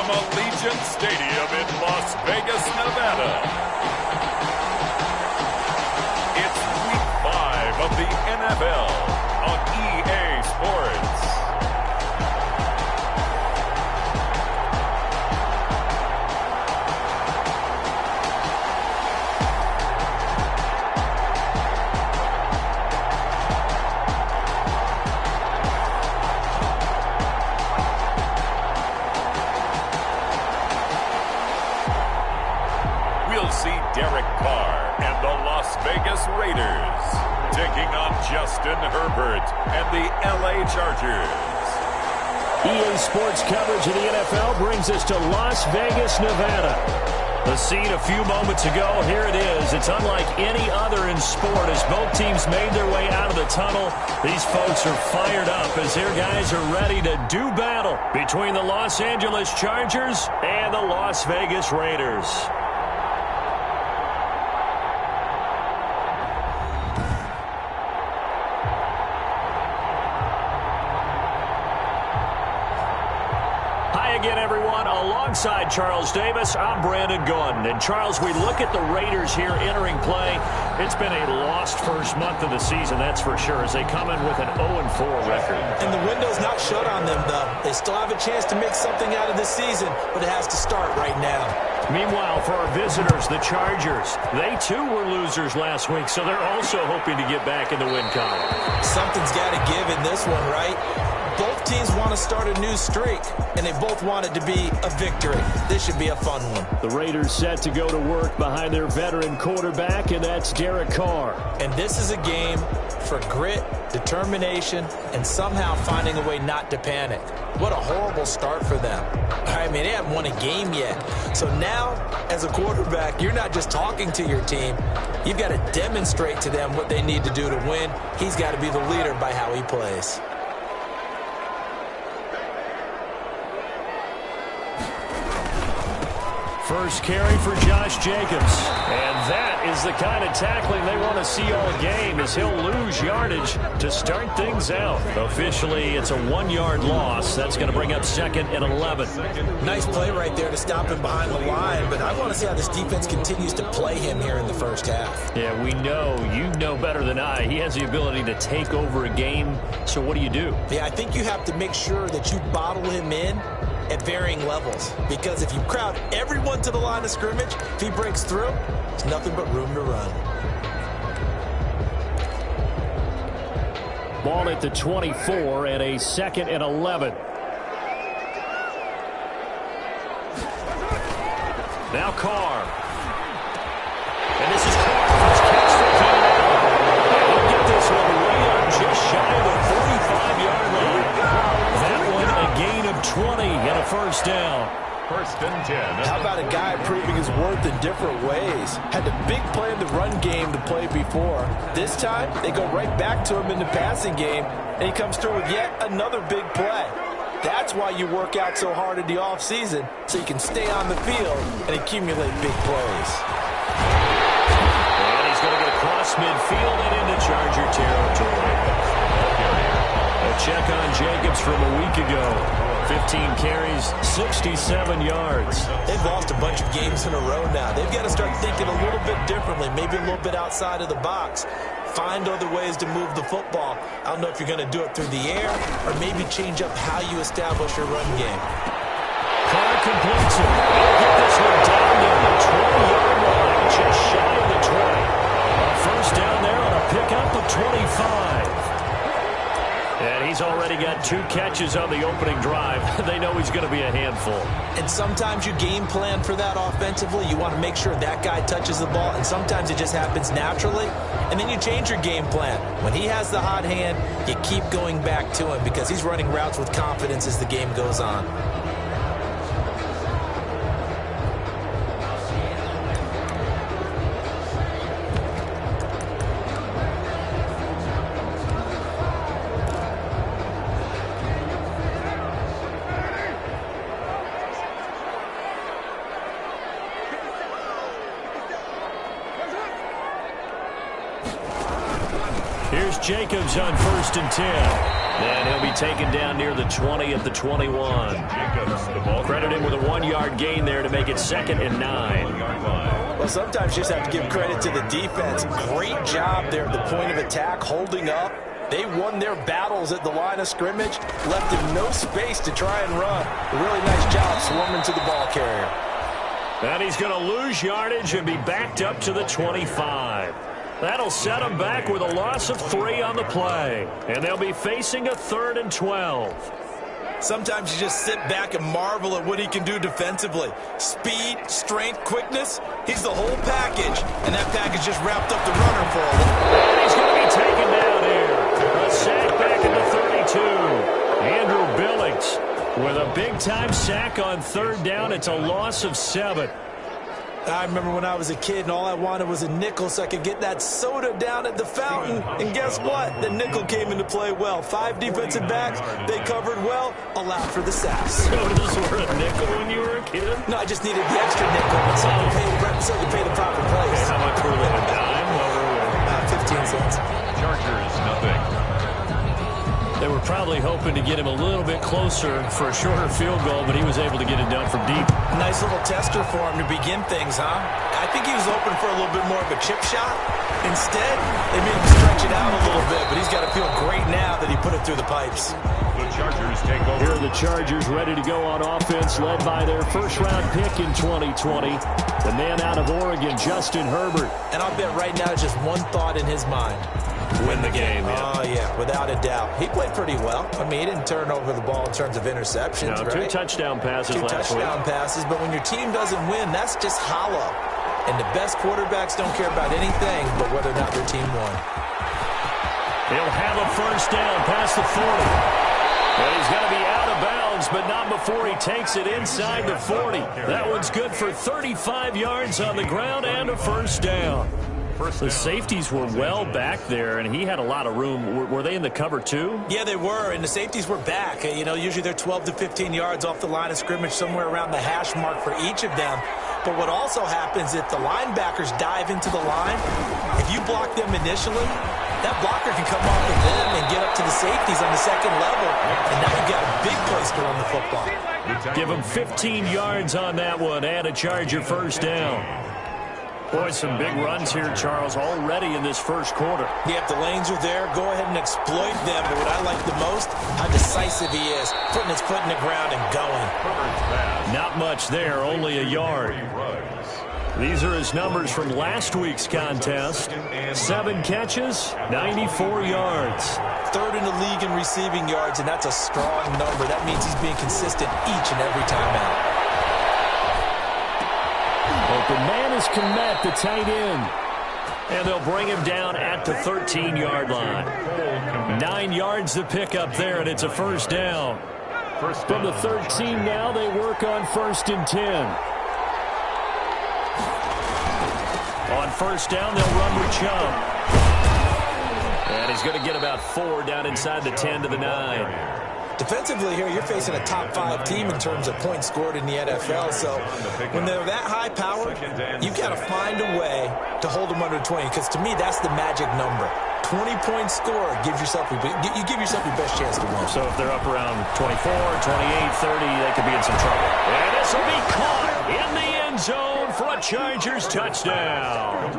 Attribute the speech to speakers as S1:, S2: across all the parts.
S1: from Allegiant Stadium in Las Vegas, Nevada. It's Week 5 of the NFL on EA Sports. Vegas Raiders taking on Justin Herbert and the LA Chargers.
S2: EA Sports coverage of the NFL brings us to Las Vegas, Nevada. The scene a few moments ago, here it is. It's unlike any other in sport as both teams made their way out of the tunnel. These folks are fired up as their guys are ready to do battle between the Los Angeles Chargers and the Las Vegas Raiders. Again, everyone, alongside Charles Davis, I'm Brandon Gordon. And, Charles, we look at the Raiders here entering play. It's been a lost first month of the season, that's for sure, as they come in with an 0-4 record.
S3: And the window's not shut on them, though. They still have a chance to make something out of this season, but it has to start right now.
S2: Meanwhile, for our visitors, the Chargers, they too were losers last week, so they're also hoping to get back in the win column.
S3: Something's got to give in this one, right? Both teams want to start a new streak, and they both want it to be a victory. This should be a fun one.
S2: The Raiders set to go to work behind their veteran quarterback, and that's Derek Carr.
S3: And this is a game for grit, determination, and somehow finding a way not to panic. What a horrible start for them. I mean, they haven't won a game yet. So now, as a quarterback, you're not just talking to your team. You've got to demonstrate to them what they need to do to win. He's got to be the leader by how he plays.
S2: First carry for Josh Jacobs. And that is the kind of tackling they want to see all game as he'll lose yardage to start things out. Officially, it's a 1-yard loss. That's going to bring up 2nd and 11.
S3: Nice play right there to stop him behind the line, but I want to see how this defense continues to play him here in the first half.
S2: Yeah, we know. You know better than I. He has the ability to take over a game. So what do you do?
S3: Yeah, I think you have to make sure that you bottle him in at varying levels, because if you crowd everyone to the line of scrimmage, if he breaks through, there's nothing but room to run.
S2: Ball at the 24 and a 2nd and 11. Now Carr. And this is Carr. First catch for Keenan Allen. And he'll get this one way up just shy of the 45-yard line. That one a gain of 20 and a first down.
S1: 1st and 10.
S4: How about a guy proving his worth in different ways? Had the big play in the run game to play before. This time, they go right back to him in the passing game, and he comes through with yet another big play. That's why you work out so hard in the offseason, so you can stay on the field and accumulate big plays.
S2: And he's going to get across midfield and into Charger territory. A check on Jacobs from a week ago. 15 carries, 67 yards.
S3: They've lost a bunch of games in a row now. They've got to start thinking a little bit differently, maybe a little bit outside of the box. Find other ways to move the football. I don't know if you're going to do it through the air or maybe change up how you establish your run game.
S2: Carr completes it. He'll get this one down near the 20-yard line, just shy of the 20. First down there on a pickup of 25. And he's already got 2 catches on the opening drive. They know he's going to be a handful.
S3: And sometimes you game plan for that offensively. You want to make sure that guy touches the ball, and sometimes it just happens naturally. And then you change your game plan. When he has the hot hand, you keep going back to him because he's running routes with confidence as the game goes on.
S2: Here's Jacobs on 1st and 10. And he'll be taken down near the 20 at the 21.
S1: Jacobs, the ball
S2: Credit him with a 1-yard gain there to make it 2nd and 9.
S4: Well, sometimes you just have to give credit to the defense. Great job there at the point of attack, holding up. They won their battles at the line of scrimmage, left him no space to try and run. A really nice job swarming to the ball carrier.
S2: And he's going to lose yardage and be backed up to the 25. That'll set him back with a loss of 3 on the play. And they'll be facing a 3rd and 12.
S4: Sometimes you just sit back and marvel at what he can do defensively. Speed, strength, quickness, he's the whole package. And that package just wrapped up the runner for him.
S2: And he's going to be taken down here. A sack back at the 32. Andrew Billings with a big-time sack on 3rd down. It's a loss of 7.
S4: I remember when I was a kid and all I wanted was a nickel so I could get that soda down at the fountain. And guess what? The nickel came into play well. 5 defensive backs, they covered well, allowed for the sacks.
S2: Sodas were a nickel when you were a kid?
S4: No, I just needed the extra nickel so I could pay the proper place.
S2: How much were they? A dime?
S4: 15 cents.
S1: Chargers, nothing.
S2: They were probably hoping to get him a little bit closer for a shorter field goal, but he was able to get it done from deep.
S4: Nice little tester for him to begin things, huh? I think he was hoping for a little bit more of a chip shot. Instead, they made him stretch it out a little bit, but he's got to feel great now that he put it through the pipes.
S1: The Chargers take over.
S2: Here are the Chargers ready to go on offense, led by their first-round pick in 2020, the man out of Oregon, Justin Herbert.
S4: And I'll bet right now just one thought in his mind.
S2: Win the game, yeah.
S4: Oh, yeah, without a doubt. He played pretty well. I mean, he didn't turn over the ball in terms of interceptions,
S2: no,
S4: right?
S2: 2 touchdown passes last week.
S4: 2 touchdown passes, but when your team doesn't win, that's just hollow. And the best quarterbacks don't care about anything but whether or not their team won.
S2: He'll have a first down past the 40. And he's going to be out of bounds, but not before he takes it inside the 40. That one's good for 35 yards on the ground and a first down. The safeties were well back there, and he had a lot of room. Were they in the cover, too?
S4: Yeah, they were, and the safeties were back. You know, usually they're 12 to 15 yards off the line of scrimmage, somewhere around the hash mark for each of them. But what also happens if the linebackers dive into the line, if you block them initially, that blocker can come off of them and get up to the safeties on the second level, and now you've got a big place to run the football.
S2: Give him 15 yards on that one and a Charger first down. Boy, some big runs here, Charles, already in this first quarter.
S4: Yeah, if the lanes are there, go ahead and exploit them. But what I like the most, how decisive he is, putting his foot in the ground and going.
S2: Not much there, only a yard. These are his numbers from last week's contest. 7 catches, 94 yards.
S4: 3rd in the league in receiving yards, and that's a strong number. That means he's being consistent each and every time out.
S2: Open man is Komet, the tight end. And they'll bring him down at the 13-yard line. 9 yards to pick up there, and it's a first down. From the 13 now, they work on 1st and 10. On first down, they'll run with Chubb. And he's going to get about 4 down inside the 10 to the 9.
S4: Defensively here, you're facing a top-5 team in terms of points scored in the NFL. So when they're that high-powered, you've got to find a way to hold them under 20. Because to me, that's the magic number. 20 points scored gives yourself your best chance to win.
S2: So if they're up around 24, 28, 30, they could be in some trouble. And this will be caught in the end zone for a Chargers touchdown.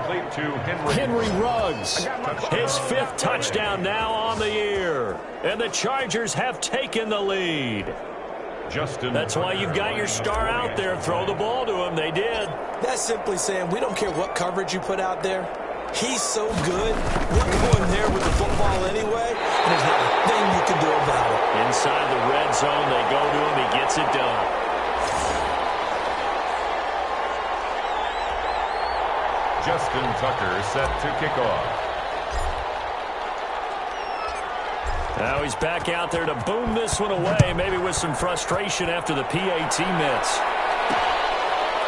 S2: Henry Ruggs, his 5th touchdown now on the year. And the Chargers have taken the lead. That's why you've got your star out there. Throw the ball to him. They did.
S4: That's simply saying we don't care what coverage you put out there. He's so good. We're going there with the football anyway, and there's not a thing you can do about it.
S2: Inside the red zone, they go to him. He gets it done.
S1: Justin Tucker set to kick off.
S2: Now he's back out there to boom this one away, maybe with some frustration after the PAT miss.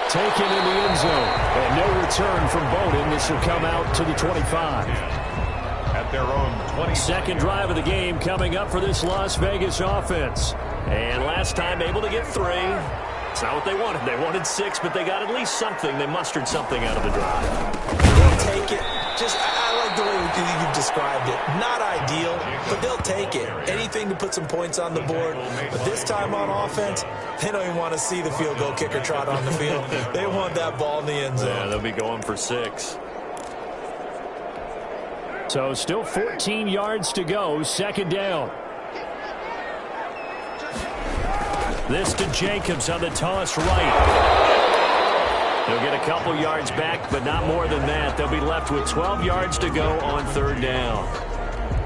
S2: Taken in the end zone. And no return from Bowden. This will come out to the 25.
S1: At their own 20.
S2: Second drive of the game coming up for this Las Vegas offense. And last time able to get 3. That's not what they wanted. They wanted 6, but they got at least something. They mustered something out of the drive.
S3: They'll take it. I like the way you've described it. Not ideal, but they'll take it. Anything to put some points on the board. But this time on offense, they don't even want to see the field goal kicker trot on the field. They want that ball in the end zone.
S2: Yeah, they'll be going for 6. So still 14 yards to go, second down. This to Jacobs on the toss right. They'll get a couple yards back, but not more than that. They'll be left with 12 yards to go on third down.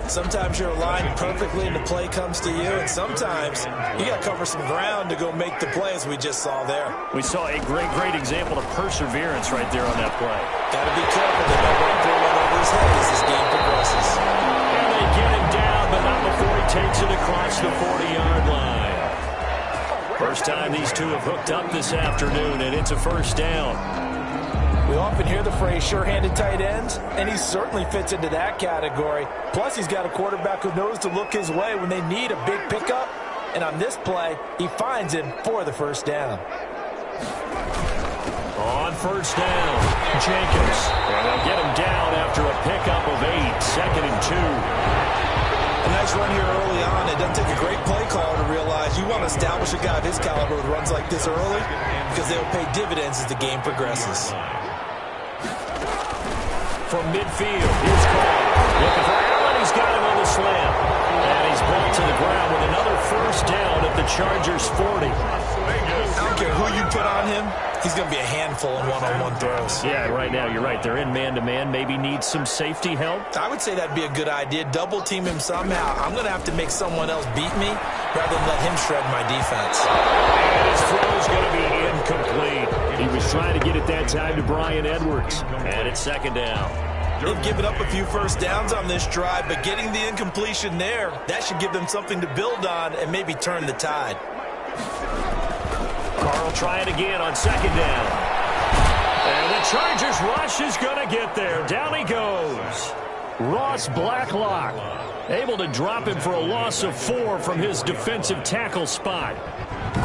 S3: Sometimes you're aligned perfectly and the play comes to you, and sometimes you got to cover some ground to go make the play, as we just saw there.
S2: We saw a great example of perseverance right there on that play.
S3: Got to be careful that no one throw one over his head as this game progresses.
S2: And they get him down, but not before he takes it across the 40-yard line. First time these two have hooked up this afternoon, and it's a first down.
S4: We often hear the phrase sure-handed tight ends, and he certainly fits into that category. Plus, he's got a quarterback who knows to look his way when they need a big pickup. And on this play, he finds him for the first down.
S2: On first down, Jacobs. And they'll get him down after a pickup of 8, second and 2.
S3: A nice run here early on. It doesn't take a great play caller to realize you want to establish a guy of his caliber with runs like this early, because they'll pay dividends as the game progresses.
S2: From midfield, here's Carr. Looking for Allen. He's got him on the slam. And he's brought to the ground with another first down at the Chargers' 40.
S3: I don't care who you put on him. He's going to be a handful in one-on-one throws.
S2: Yeah, right now, you're right. They're in man-to-man. Maybe needs some safety help.
S3: I would say that'd be a good idea. Double-team him somehow. I'm going to have to make someone else beat me rather than let him shred my defense.
S2: And his throw's going to be incomplete. He was trying to get it that time to Bryan Edwards. And it's second down.
S3: They've given up a few first downs on this drive, but getting the incompletion there, that should give them something to build on and maybe turn the tide.
S2: Carr will try it again on second down. And the Chargers rush is going to get there. Down he goes. Ross Blacklock able to drop him for a loss of 4 from his defensive tackle spot.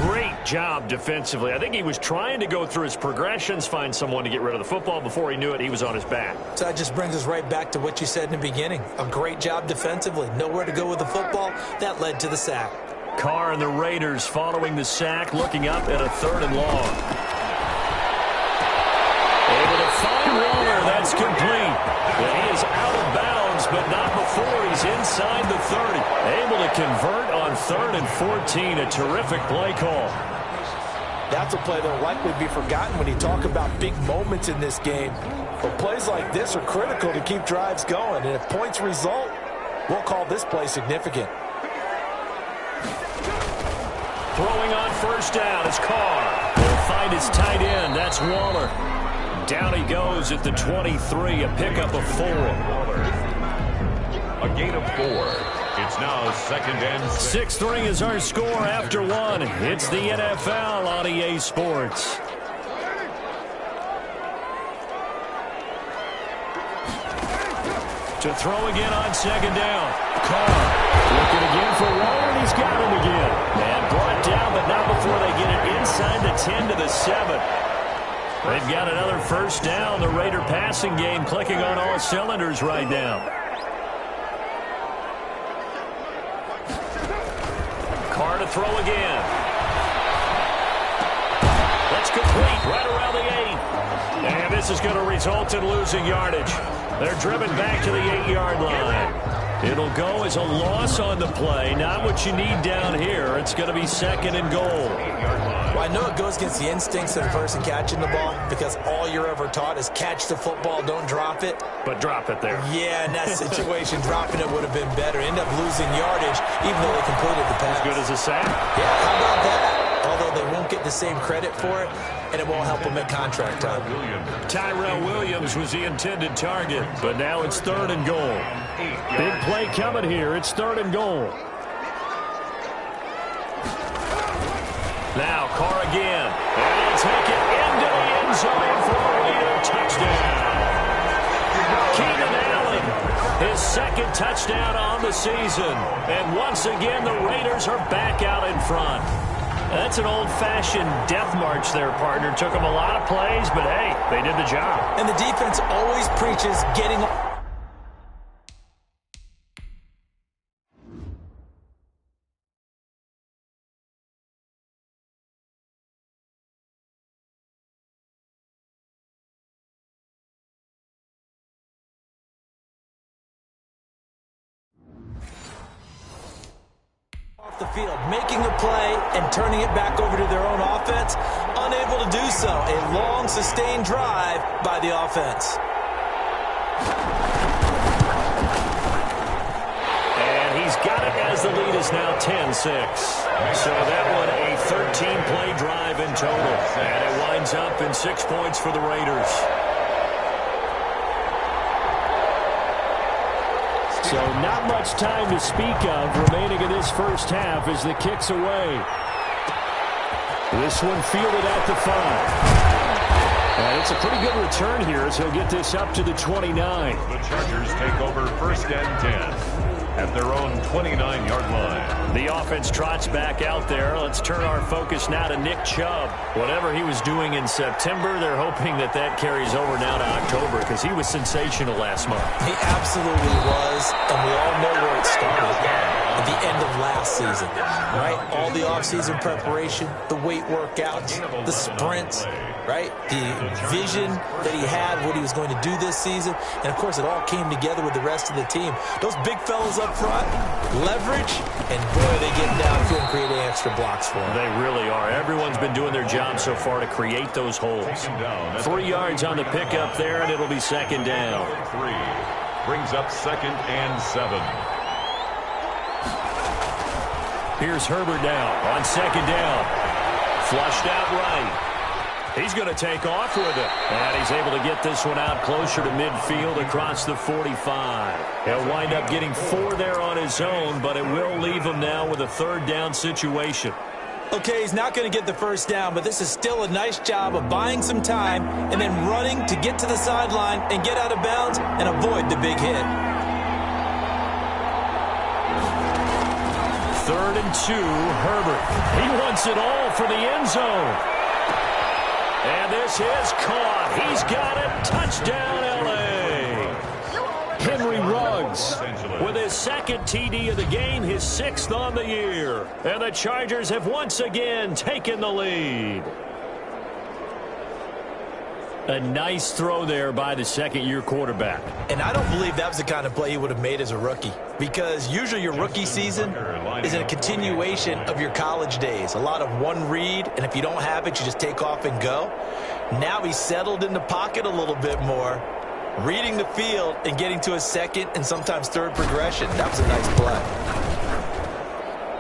S2: Great job defensively. I think he was trying to go through his progressions, find someone to get rid of the football. Before he knew it, he was on his back.
S3: So that just brings us right back to what you said in the beginning. A great job defensively. Nowhere to go with the football. That led to the sack.
S2: Carr and the Raiders following the sack, looking up at a 3rd and long. Able to find Waller. That's complete. And he is out of bounds, but not before he's inside the 30. Able to convert on 3rd and 14. A terrific play call.
S4: That's a play that will likely be forgotten when you talk about big moments in this game. But plays like this are critical to keep drives going. And if points result, we'll call this play significant.
S2: Throwing on first down is Carr. He'll find his tight end. That's Waller. Down he goes at the 23, a pickup of 4.
S1: A gain of 4. It's now second and 6.
S2: 6-3 is our score after 1. It's the NFL on EA Sports. To throw again on second down. Carr looking again for Waller, and he's got him again. And brought down, but not before they get it inside the 10 to the 7. They've got another first down. The Raider passing game clicking on all cylinders right now. Carr to throw again. That's complete right around the 8. And this is going to result in losing yardage. They're driven back to the 8-yard line. It'll go as a loss on the play. Not what you need down here. It's going to be second and goal.
S3: Well, I know it goes against the instincts of the person catching the ball, because all you're ever taught is catch the football, don't drop it.
S2: But drop it there.
S3: Yeah, in that situation, dropping it would have been better. End up losing yardage, even though they completed the pass.
S2: As good as a sack.
S3: Yeah, how about that? Although they won't get the same credit for it, and it won't help them at contract time.
S2: Tyrell Williams was the intended target, but now it's 3rd and goal. Big play coming here. It's 3rd and goal. Now Carr again. And he'll take it into the end zone for a Raider touchdown. Keenan Allen, his 2nd touchdown on the season. And once again, the Raiders are back out in front. That's an old-fashioned death march there, partner. Took them a lot of plays, but hey, they did the job.
S3: And the defense always preaches getting... off the field, making a play and turning it back over to their own offense. Unable to do so. A long, sustained drive by the offense.
S2: And he's got it as the lead is now 10-6. So that one a 13-play drive in total. And it winds up in 6 points for the Raiders. So not much time to speak of remaining in this first half as the kick's away. This one fielded at the 5. And it's a pretty good return here as he'll get this up to the 29.
S1: The Chargers take over 1st and 10 at their own 29-yard line.
S2: The offense trots back out there. Let's turn our focus now to Nick Chubb. Whatever he was doing in September, they're hoping that that carries over now to October because he was sensational last month.
S3: He absolutely was, and we all know where it started. At the end of last season, right? All the offseason preparation, the weight workouts, the sprints, right? The vision that he had, what he was going to do this season. And, of course, it all came together with the rest of the team. Those big fellas up front, leverage, and, boy, they get downfield and creating extra blocks for him.
S2: They really are. Everyone's been doing their job so far to create those holes. 3 yards on the pickup there, and it'll be 2nd down.
S1: 3 brings up 2nd and 7.
S2: Here's Herbert now on 2nd down. Flushed out right. He's going to take off with it. And he's able to get this one out closer to midfield across the 45. He'll wind up getting 4 there on his own, but it will leave him now with a 3rd down situation.
S3: Okay, he's not going to get the 1st down, but this is still a nice job of buying some time and then running to get to the sideline and get out of bounds and avoid the big hit.
S2: 3rd and 2, Herbert. He wants it all for the end zone. And this is caught. He's got it. Touchdown, L.A. Henry Ruggs with his 2nd TD of the game, his 6th on the year. And the Chargers have once again taken the lead. A nice throw there by the 2nd-year quarterback.
S3: And I don't believe that was the kind of play he would have made as a rookie, because usually your rookie season is a continuation of your college days. A lot of one read, and if you don't have it, you just take off and go. Now he's settled in the pocket a little bit more, reading the field and getting to a 2nd and sometimes 3rd progression. That was a nice play.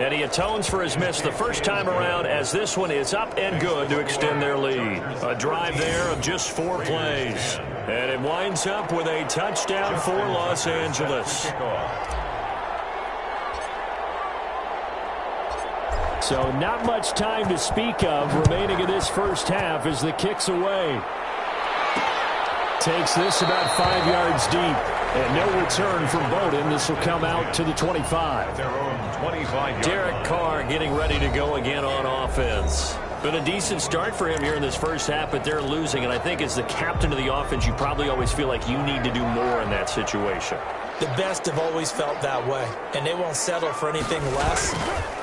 S2: And he atones for his miss the first time around as this one is up and good to extend their lead. A drive there of just 4 plays. And it winds up with a touchdown for Los Angeles. So not much time to speak of remaining in this first half as the kick's away. Takes this about 5 yards deep. And no return from Bowden. This will come out to the 25. Derek Carr getting ready to go again on offense. Been a decent start for him here in this first half, but they're losing. And I think as the captain of the offense, you probably always feel like you need to do more in that situation.
S3: The best have always felt that way, and they won't settle for anything less.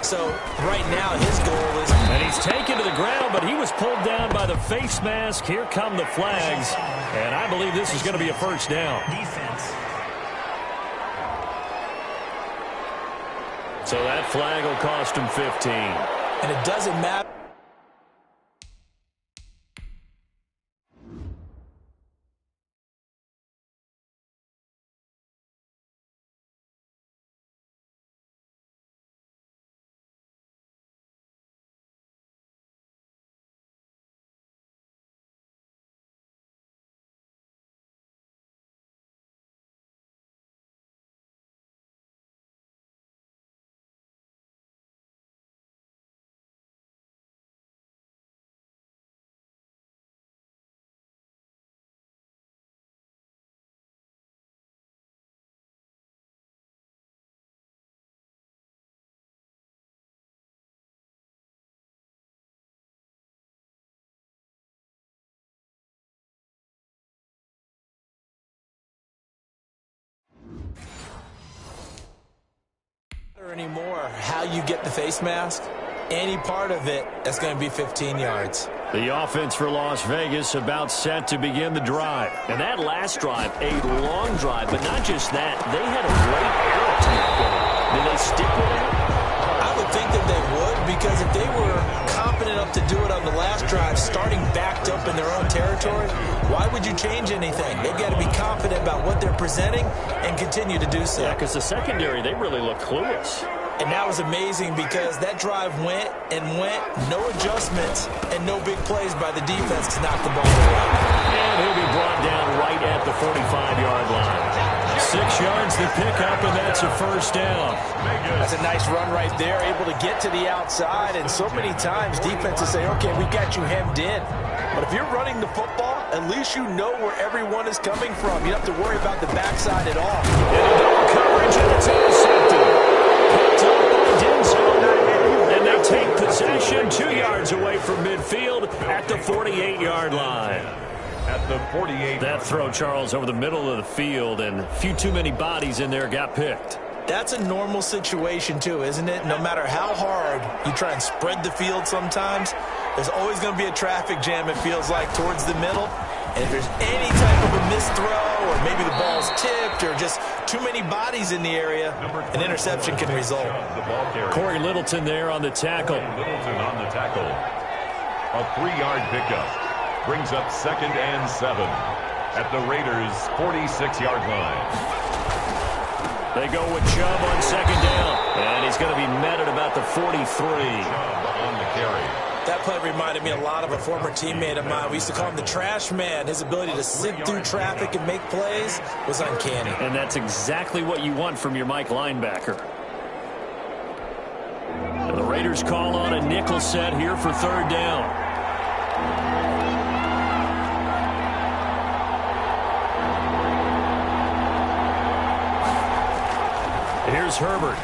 S3: So right now his goal is...
S2: And he's taken to the ground, but he was pulled down by the face mask. Here come the flags, and I believe this is going to be a 1st down. So that flag will cost him 15.
S3: And it doesn't matter. anymore how you get the face mask. Any part of it, that's going to be 15 yards.
S2: The offense for Las Vegas about set to begin the drive. And that last drive, a long drive, but not just that. They had a great arrow tank going. Did they stick with it?
S3: I would think that they would, because if they were confident enough to do it on the last drive, starting backed up in their own territory, why would you change anything? They've got to be confident about what they're presenting and continue to do so.
S2: Yeah, because the secondary, they really look clueless.
S3: And that was amazing because that drive went and went, no adjustments, and no big plays by the defense to knock the ball away.
S2: And he'll be brought down right at the 45-yard line. 6 yards to pick up, and that's a first down.
S4: That's a nice run right there, able to get to the outside. And so many times defenses say, okay, we got you hemmed in. But if you're running the football, at least you know where everyone is coming from. You don't have to worry about the backside at all.
S2: And a double coverage, and it's intercepted. Picked up by Denzel. And they take possession 2 yards away from midfield at the 48-yard line.
S1: At the 48.
S2: That throw, Charles, over the middle of the field, and a few too many bodies in there got picked.
S3: That's a normal situation, too, isn't it? No matter how hard you try and spread the field sometimes, there's always going to be a traffic jam, it feels like, towards the middle. And if there's any type of a missed throw, or maybe the ball's tipped, or just too many bodies in the area, an interception can result.
S2: Corey Littleton there on the tackle.
S1: Littleton on the tackle. A 3-yard pickup brings up 2nd and 7 at the Raiders' 46-yard line.
S2: They go with Chubb on 2nd down, and he's going to be met at about the 43.
S1: Chubb on the carry.
S3: That play reminded me a lot of a former teammate of mine. We used to call him the trash man. His ability to sit through traffic and make plays was uncanny.
S2: And that's exactly what you want from your Mike linebacker. And the Raiders call on a nickel set here for 3rd down. Here's Herbert.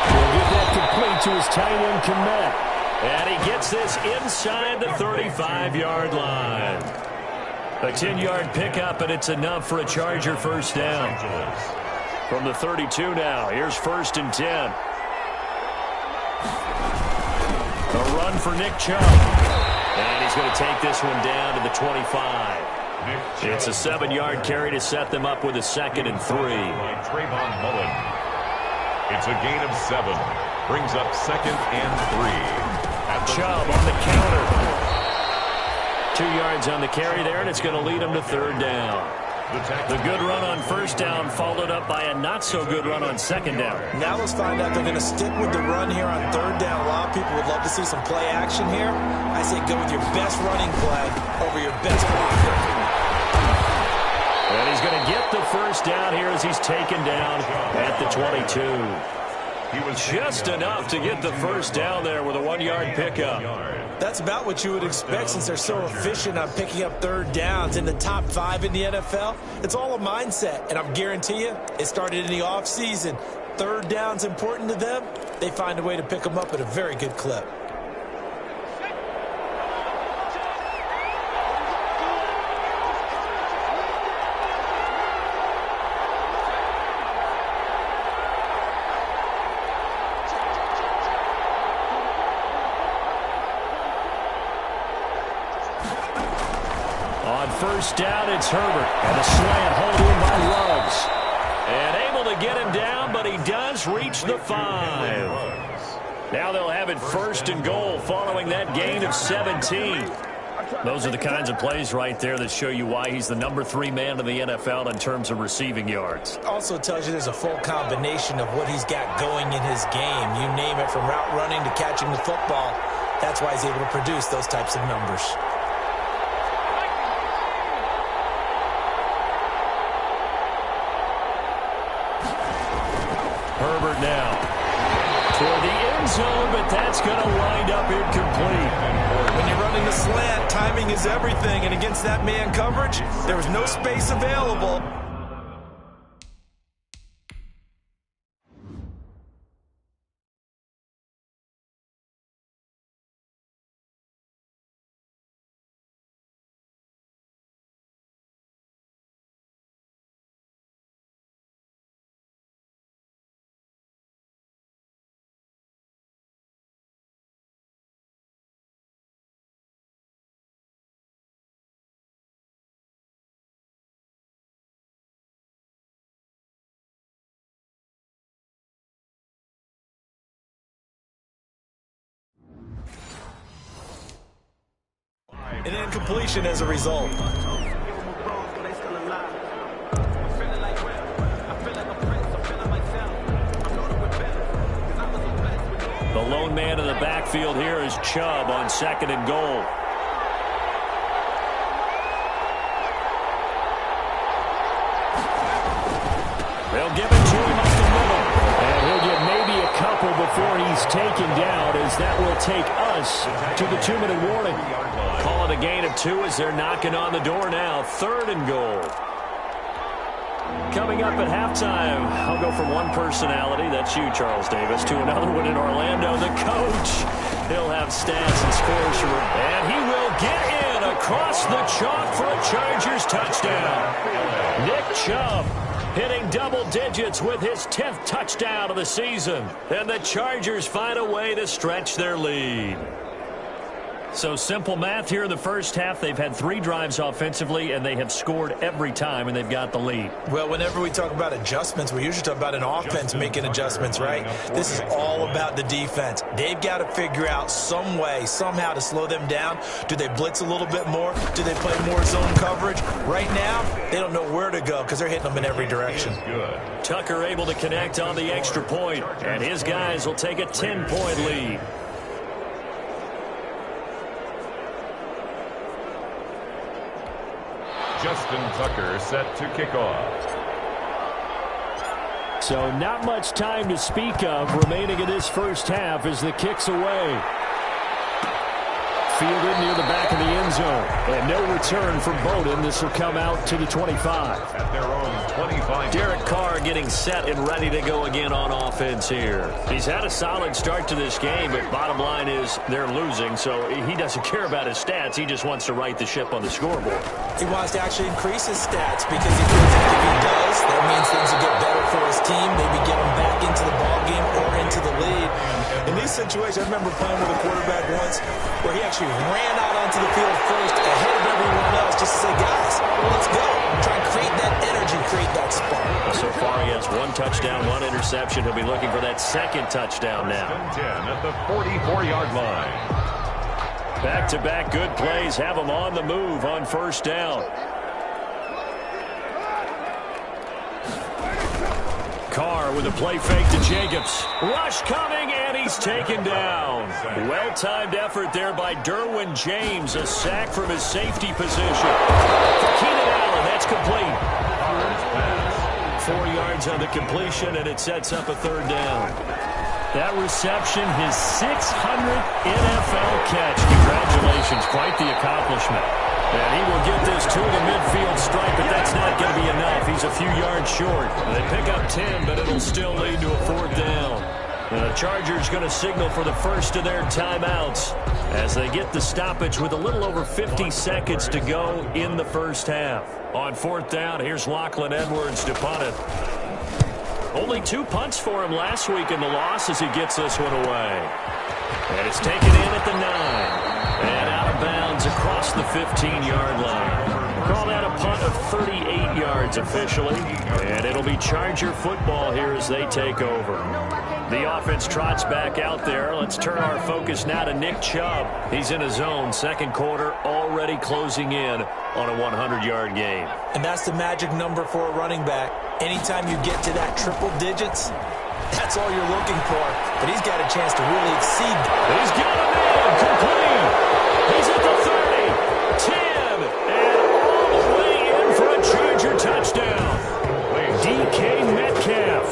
S2: He'll get that complete to his tight end, Kmet. And he gets this inside the 35-yard line. A 10-yard pickup, and it's enough for a Charger first down. From the 32 now, here's 1st and 10. A run for Nick Chubb. And he's going to take this one down to the 25. It's a 7-yard carry to set them up with a 2nd and 3.
S1: Trayvon Mullen. It's a gain of 7. Brings up 2nd and 3.
S2: Chubb on the counter. 2 yards on the carry there, and it's going to lead them to 3rd down. The good run on 1st down followed up by a not-so-good run on 2nd down.
S3: Now let's find out they're going to stick with the run here on 3rd down. A lot of people would love to see some play action here. I say go with your best running play over your best blocker.
S2: And he's going to get the first down here as he's taken down at the 22. He was just enough to get the first down there with a 1-yard pickup.
S3: That's about what you would expect since they're so efficient on picking up 3rd downs in the top 5 in the NFL. It's all a mindset, and I'm guarantee you it started in the offseason. 3rd down's important to them. They find a way to pick them up at a very good clip.
S2: On 1st down, it's Herbert. And a slant hold in by Ruggs. And able to get him down, but he does reach the 5. Now they'll have it 1st and goal following that gain of 17. Those are the kinds of plays right there that show you why he's the number 3 man in the NFL in terms of receiving yards.
S3: Also tells you there's a full combination of what he's got going in his game. You name it, from route running to catching the football. That's why he's able to produce those types of numbers.
S2: Herbert now toward the end zone, but that's going to wind up incomplete.
S3: When you're running the slant, timing is everything, and against that man coverage, there was no space available. and an incompletion as a result.
S2: The lone man in the backfield here is Chubb on 2nd and goal. They'll give it to him up the middle. And he'll get maybe a couple before he's taken down, as that will take us to the 2-minute warning. Call it a gain of 2 as they're knocking on the door now. 3rd and goal. Coming up at halftime, I'll go from one personality, that's you, Charles Davis, to another one in Orlando, the coach. He'll have stats and scores from him. And he will get in across the chalk for a Chargers touchdown. Nick Chubb hitting double digits with his 10th touchdown of the season. And the Chargers find a way to stretch their lead. So simple math here in the first half. They've had 3 drives offensively, and they have scored every time, and they've got the lead.
S3: Well, whenever we talk about adjustments, we usually talk about an offense making adjustments, right? This is all about the defense. They've got to figure out some way, somehow to slow them down. Do they blitz a little bit more? Do they play more zone coverage? Right now, they don't know where to go because they're hitting them in every direction.
S2: Tucker able to connect on the extra point, and his guys will take a 10-point lead.
S1: Justin Tucker set to kick off.
S2: So not much time to speak of remaining in this first half as the kick's away. Fielded near the back of the end zone. And no return from Bowden. This will come out to the 25.
S1: At their own 25.
S2: Derek Carr getting set and ready to go again on offense here. He's had a solid start to this game, but bottom line is they're losing, so he doesn't care about his stats. He just wants to right the ship on the scoreboard.
S3: He wants to actually increase his stats because he feels like if he does, that means things will get better for his team, maybe get him back into the ballgame or into the lead. In these situations, I remember playing with a quarterback once where he actually ran out onto the field first ahead of everyone else just to say, guys, let's go. Try and create that energy, create that spark.
S2: So far, he has 1 touchdown, 1 interception. He'll be looking for that 2nd touchdown now.
S1: 10 at the 44-yard line.
S2: Back-to-back good plays have him on the move on first down. Carr with a play fake to Jacobs. Rush coming, and he's taken down. Well-timed effort there by Derwin James. A sack from his safety position. For Keenan Allen, that's complete. 4 yards on the completion, and it sets up a 3rd down. That reception, his 600th NFL catch. Congratulations, quite the accomplishment. And he will get this to the midfield stripe, but that's not going to be enough. He's a few yards short. They pick up 10, but it'll still lead to a 4th down. And the Chargers going to signal for the first of their timeouts as they get the stoppage with a little over 50 seconds to go in the first half. On 4th down, here's Lachlan Edwards to punt it. Only 2 punts for him last week in the loss as he gets this one away. And it's taken in at the 9. And out of bounds across the 15-yard line. Call that a punt of 38 yards officially. And it'll be Charger football here as they take over. The offense trots back out there. Let's turn our focus now to Nick Chubb. He's in his zone, 2nd quarter, already closing in on a 100-yard game.
S3: And that's the magic number for a running back. Anytime you get to that triple digits, that's all you're looking for. But he's got a chance to really exceed that.
S2: He's got a man complete. He's at the 30, 10, and all the way in for a Charger touchdown. DK Metcalf,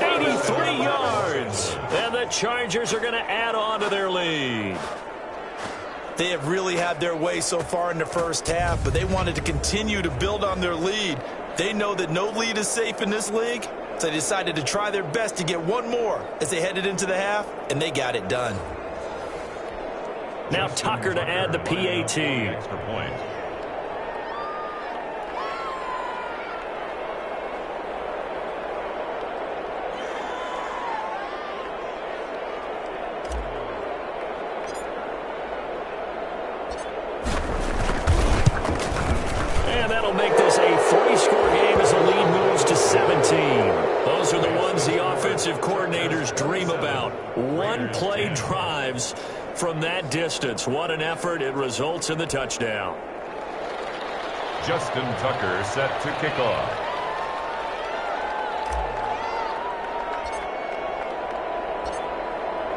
S2: 83 yards. And the Chargers are going to add on to their lead.
S3: They have really had their way so far in the first half, but they wanted to continue to build on their lead. They know that no lead is safe in this league, so they decided to try their best to get one more as they headed into the half, and they got it done.
S2: Now Tucker to add the PAT.
S1: Extra point.
S2: And that'll make this a 3-score game as the lead moves to 17. Those are the ones the offensive coordinators dream about. One-play drives from that distance. What an effort. It results in the touchdown.
S1: Justin Tucker set to kick off.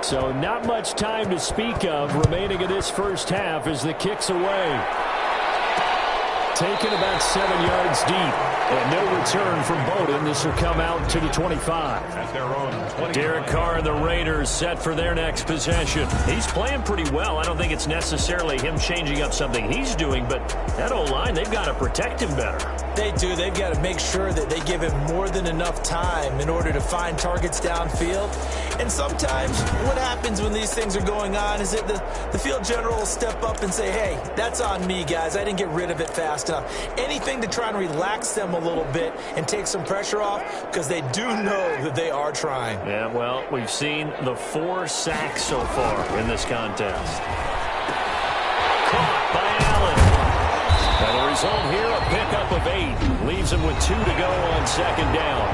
S2: So not much time to speak of remaining in this first half as the kick's away. Taken about 7 yards deep. And no return from Bowden. This will come out to the 25.
S1: At their own 20.
S2: Derek Carr and the Raiders set for their next possession. He's playing pretty well. I don't think it's necessarily him changing up something he's doing, but that O-line, they've got to protect him better.
S3: They do. They've got to make sure that they give him more than enough time in order to find targets downfield. And sometimes what happens when these things are going on is that the field general will step up and say, hey, that's on me, guys. I didn't get rid of it fast enough. Anything to try and relax them a little bit and take some pressure off, because they do know that they are trying.
S2: Yeah, well, we've seen the 4 sacks so far in this contest. Caught by Allen. And the result here, a pickup of 8. Leaves them with 2 to go on second down.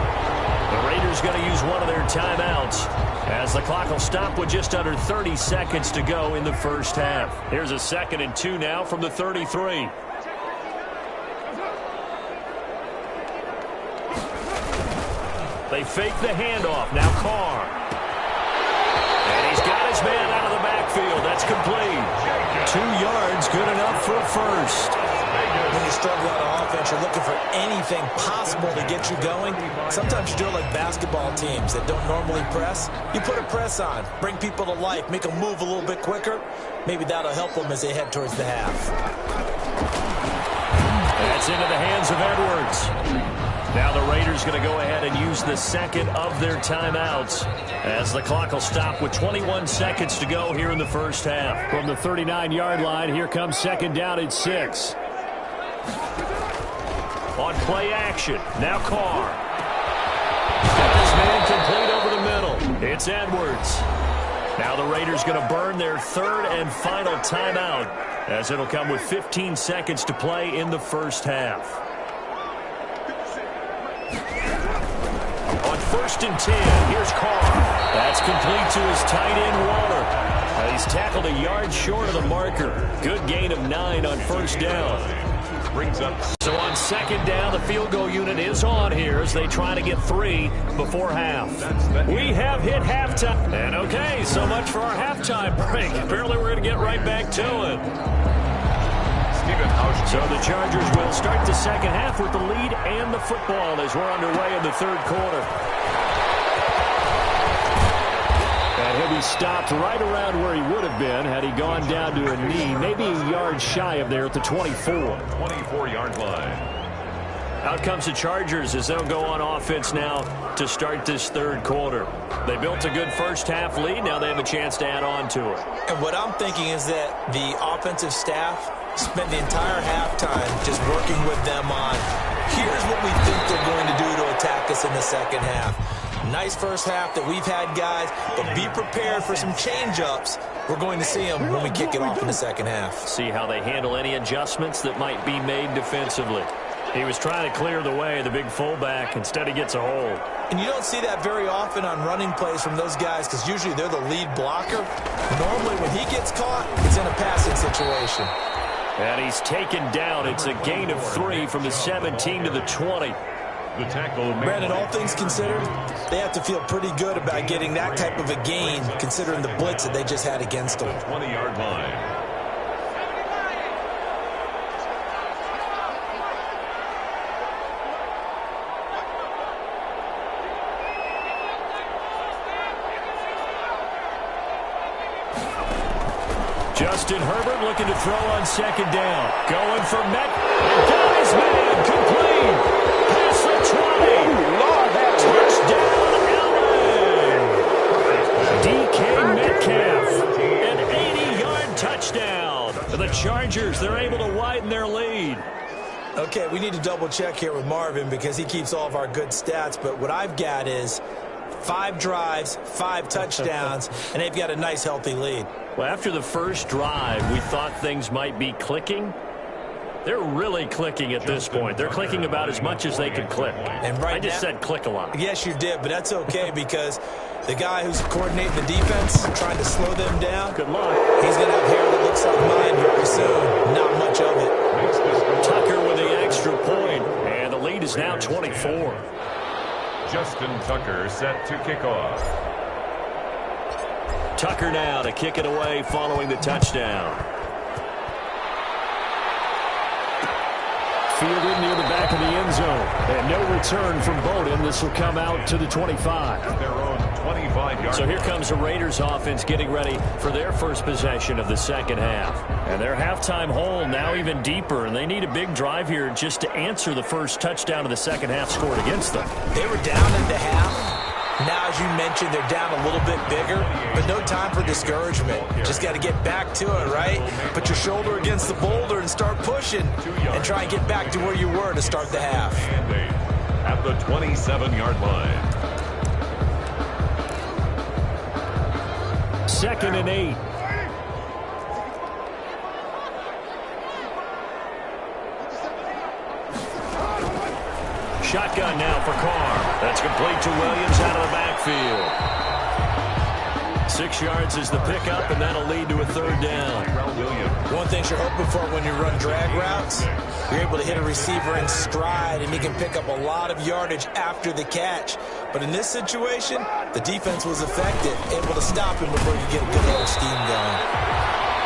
S2: The Raiders going to use one of their timeouts as the clock will stop with just under 30 seconds to go in the first half. Here's a 2nd and 2 now from the 33. They fake the handoff. Now Carr. And he's got his man out of the backfield. That's complete. 2 yards, good enough for a first.
S3: When you struggle out of offense, you're looking for anything possible to get you going. Sometimes you do it like basketball teams that don't normally press. You put a press on, bring people to life, make them move a little bit quicker. Maybe that'll help them as they head towards the half.
S2: That's into the hands of Edwards. Now the Raiders going to go ahead and use the 2nd of their timeouts as the clock will stop with 21 seconds to go here in the first half. From the 39-yard line, here comes 2nd down and 6. On play action, now Carr. Got this man complete over the middle. It's Edwards. Now the Raiders going to burn their 3rd and final timeout as it'll come with 15 seconds to play in the first half. On 1st and 10, here's Carr. That's complete to his tight end, Waller. He's tackled a yard short of the marker. Good gain of 9 on 1st down.
S1: Brings up.
S2: So on 2nd down, the field goal unit is on here as they try to get 3 before half. We have hit halftime. And okay, so much for our halftime break. Apparently we're going to get right back to it. So the Chargers will start the second half with the lead and the football as we're underway in the 3rd quarter. And he'll be stopped right around where he would have been had he gone down to a knee, maybe a yard shy of there at the 24.
S1: 24-yard line.
S2: Out comes the Chargers as they'll go on offense now to start this 3rd quarter. They built a good first half lead. Now they have a chance to add on to it.
S3: And what I'm thinking is that the offensive staff spent the entire halftime just working with them on, here's what we think they're going to do to attack us in the second half. Nice first half that we've had, guys, but be prepared for some change-ups. We're going to see them when we kick it off in the second half.
S2: See how they handle any adjustments that might be made defensively. He was trying to clear the way, the big fullback. Instead, he gets a hold.
S3: And you don't see that very often on running plays from those guys because usually they're the lead blocker. Normally, when he gets caught, it's in a passing situation.
S2: And he's taken down. It's a gain of 3 from the 17 to the 20.
S1: The tackle.
S3: Brandon, all things considered, they have to feel pretty good about getting that type of a gain considering the blitz that they just had against them.
S1: 20-yard line.
S2: Justin Herbert looking to throw on 2nd down. Going for Met. And got his man complete. Past the 20. Lord, that touchdown, LA. DK Metcalf. An 80-yard touchdown. The Chargers, they're able to widen their lead.
S3: Okay, we need to double check here with Marvin because he keeps all of our good stats. But what I've got is 5 drives, 5 touchdowns, and they've got a nice, healthy lead.
S2: Well, after the first drive, we thought things might be clicking. They're really clicking at this point. They're clicking about as much as they can click. And I just said click a lot.
S3: Yes, you did, but that's okay because the guy who's coordinating the defense, trying to slow them down,
S2: good luck.
S3: He's going to have hair that looks like mine very soon. Not much of it.
S2: Tucker with the extra point, and the lead is now 24.
S1: Justin Tucker set to kick off.
S2: Tucker now to kick it away following the touchdown. Fielded near the back of the end zone. And no return from Bowden. This will come out to the 25.
S1: Their own 25-yard.
S2: So here comes the Raiders offense getting ready for their first possession of the second half. And their halftime hole now even deeper. And they need a big drive here just to answer the first touchdown of the second half scored against them.
S3: They were down at the half. Now, as you mentioned, they're down a little bit bigger, but no time for discouragement. Just got to get back to it, right? Put your shoulder against the boulder and start pushing and try and get back to where you were to start the half.
S1: At the 27-yard line.
S2: 2nd and 8. Shotgun now for Carr. That's complete to Williams out of the backfield. 6 yards is the pickup, and that'll lead to a third down.
S3: One thing you're hoping for when you run drag routes, you're able to hit a receiver in stride, and he can pick up a lot of yardage after the catch. But in this situation, the defense was effective, able to stop him before you get a good old steam going.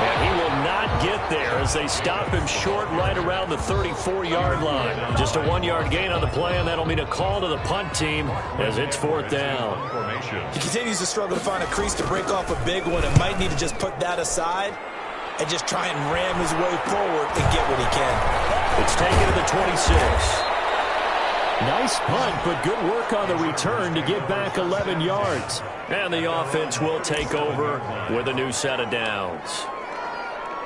S2: And he will not get there as they stop him short right around the 34-yard line. Just a 1-yard gain on the play, and that'll mean a call to the punt team as it's 4th down.
S3: He continues to struggle to find a crease to break off a big one and might need to just put that aside and just try and ram his way forward and get what he can.
S2: It's taken to the 26. Nice punt, but good work on the return to get back 11 yards. And the offense will take over with a new set of downs.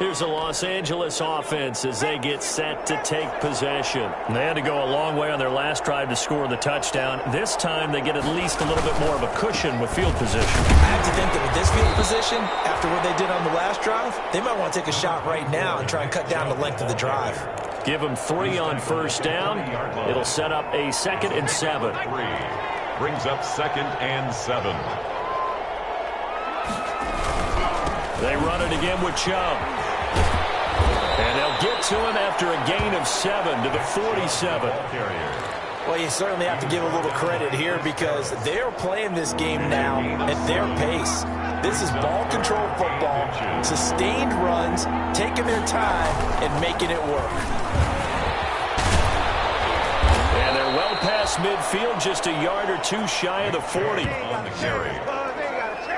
S2: Here's the Los Angeles offense as they get set to take possession. They had to go a long way on their last drive to score the touchdown. This time they get at least a little bit more of a cushion with field position.
S3: I have to think that with this field position, after what they did on the last drive, they might want to take a shot right now and try and cut down the length of the drive.
S2: Give them 3 on first down. It'll set up a 2nd and 7.
S1: Brings up 2nd and 7.
S2: They run it again with Chubb. And they'll get to him after a gain of 7 to the 47.
S3: Well, you certainly have to give a little credit here because they're playing this game now at their pace. This is ball control football, sustained runs, taking their time and making it work.
S2: And they're well past midfield, just a yard or two shy of the 40.
S1: On the carry.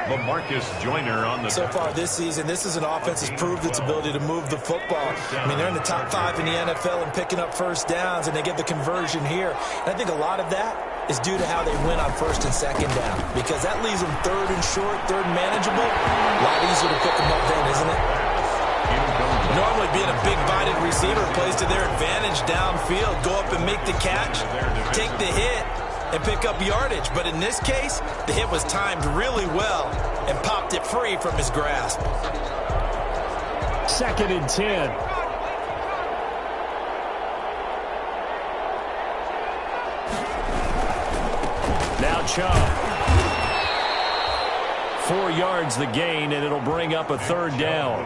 S1: LaMarcus Joyner on the...
S3: So far this season, this is an offense that's proved its ability to move the football. I mean, they're in the top 5 in the NFL and picking up first downs, and they get the conversion here. And I think a lot of that is due to how they win on 1st and 2nd down, because that leaves them 3rd and short, 3rd and manageable. A lot easier to pick them up then, isn't it? Normally being a big-bodied receiver plays to their advantage downfield. Go up and make the catch, take the hit, and pick up yardage. But in this case, the hit was timed really well and popped it free from his grasp.
S2: 2nd and 10. Now Chubb. 4 yards the gain, and it'll bring up a 3rd down.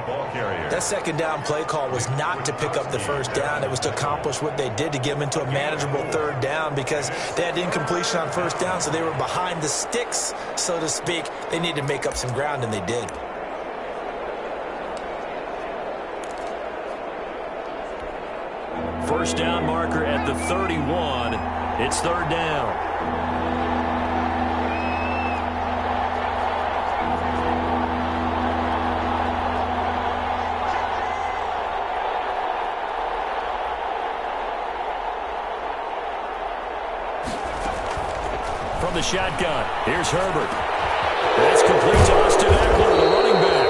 S3: That 2nd down play call was not to pick up the 1st down. It was to accomplish what they did to get them into a manageable 3rd down because they had incompletion on 1st down, so they were behind the sticks, so to speak. They needed to make up some ground, and they did.
S2: First down marker at the 31. It's 3rd down. From the shotgun, here's Herbert. That's complete to Austin Eckler, the running back.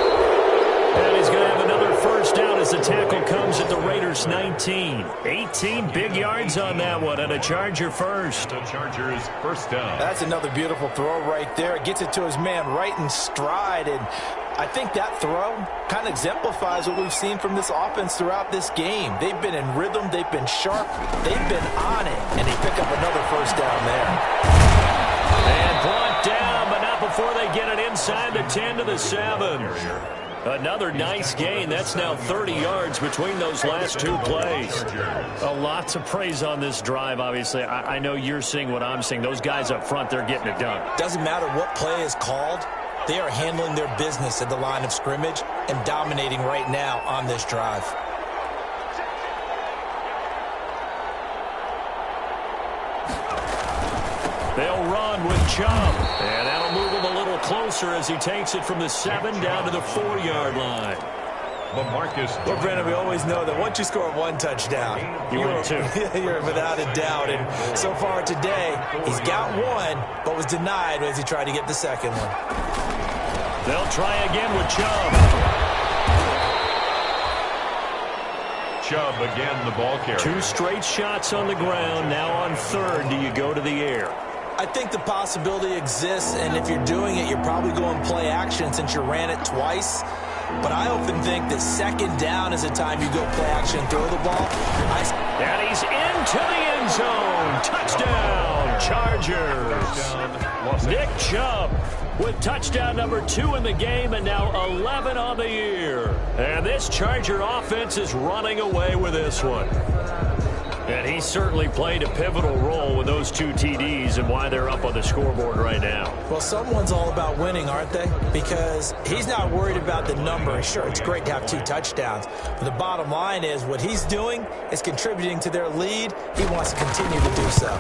S2: And he's going to have another first down as the tackle comes at the Raiders' 19. 18 big yards on that one, and a Charger first.
S1: The Chargers first down.
S3: That's another beautiful throw right there. Gets it to his man right in stride, and
S4: I think that throw kind of exemplifies what we've seen from this offense throughout this game. They've been in rhythm. They've been sharp. They've been on it. And they pick up another first down there.
S2: And brought down, but not before they get it inside the 10 to the 7. Another nice gain. That's now 30 yards between those last two plays.
S5: A lot to praise on this drive, obviously. I know you're seeing what I'm seeing. Those guys up front, they're getting it done.
S3: Doesn't matter what play is called. They are handling their business at the line of scrimmage and dominating right now on this drive.
S2: They'll run with Chubb. And that'll move him a little closer as he takes it from the 7 down to the 4-yard line.
S3: Well, Brandon, we always know that once you score one touchdown, you're without a doubt. And so far today, he's got one, but was denied as he tried to get the second one.
S2: They'll try again with Chubb.
S1: Chubb again, the ball carrier.
S2: 2 straight shots on the ground. Now on 3rd, do you go to the air?
S3: I think the possibility exists, and if you're doing it, you're probably going play action since you ran it twice. But I often think that 2nd down is the time you go play action and throw the ball.
S2: And he's into the end zone. Touchdown, Chargers. Nick Chubb with touchdown number 2 in the game and now 11 on the year. And this Charger offense is running away with this one. And he certainly played a pivotal role with those 2 TDs and why they're up on the scoreboard right now.
S3: Well, someone's all about winning, aren't they? Because he's not worried about the number. Sure, it's great to have 2 touchdowns. But the bottom line is what he's doing is contributing to their lead. He wants to continue to do so.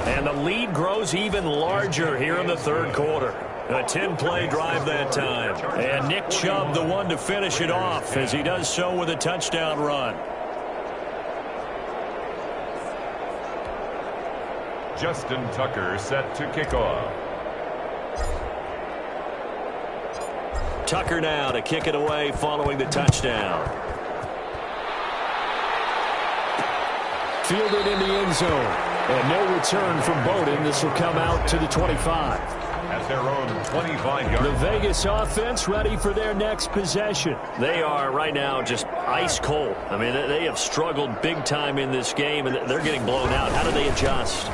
S2: And the lead grows even larger here in the 3rd quarter. A 10-play drive that time. And Nick Chubb the one to finish it off as he does so with a touchdown run.
S1: Justin Tucker set to kick off.
S2: Tucker now to kick it away following the touchdown.
S5: Fielded in the end zone. And no return from Bowden. This will come out to the 25.
S1: At their own 25-yard.
S2: The Vegas offense ready for their next possession. They are right now just ice cold. I mean, they have struggled big time in this game, and they're getting blown out. How do they adjust?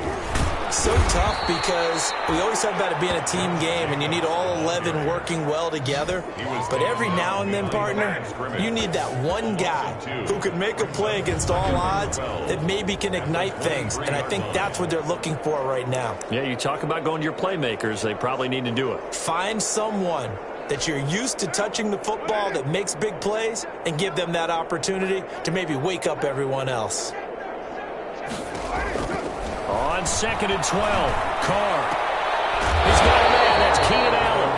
S3: So tough because we always talk about it being a team game and you need all 11 working well together. But every now and then, partner, you need that one guy who could make a play against all odds that maybe can ignite things. And I think that's what they're looking for right now.
S2: Yeah, you talk about going to your playmakers. They probably need to do it.
S3: Find someone that you're used to touching the football that makes big plays and give them that opportunity to maybe wake up everyone else.
S2: On 2nd and 12, Carr. He's got a man. That's Keenan Allen.